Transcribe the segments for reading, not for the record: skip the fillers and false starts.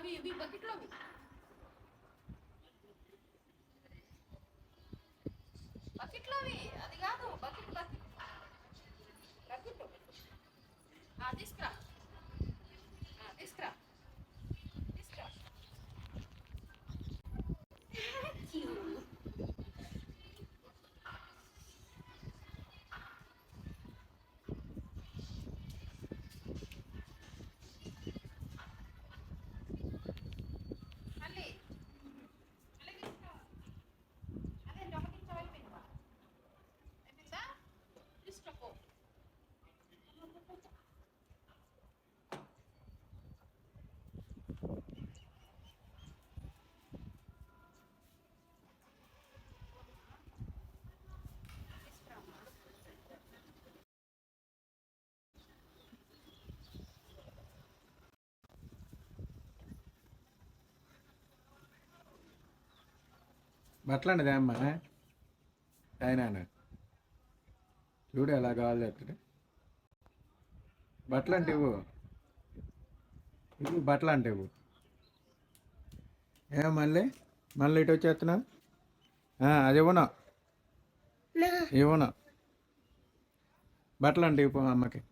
అవి ఇవి బకెట్లో బకెట్లోవి అది కాదు బకెట్ బకెట్ బకెట్ తీసుకురా తీసుకురా తీసుకురా మళ్ళీ మళ్ళీ తీసుకురా అదే ఒకటి అయిపోయిందా అయిపోయిందా తీసుకోపో బట్టలండి అమ్మా అయినా చూడు ఎలా కావాలి అక్కడ బట్టలు అంటే ఇవ్వు ఇవ్వు బట్టలు అంటే ఇవ్వు మళ్ళీ మళ్ళీ ఇటు వచ్చేస్తున్నావు అది ఇవ్వను ఇవ్వను బట్టలు అంటే ఇవ్వు అమ్మకి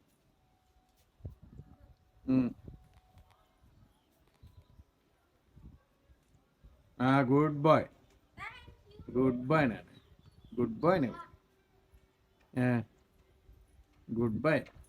గుడ్ బాయ్ గుడ్ బాయ్ నాన్న గుడ్ బాయ్ నువ్వు గుడ్ బాయ్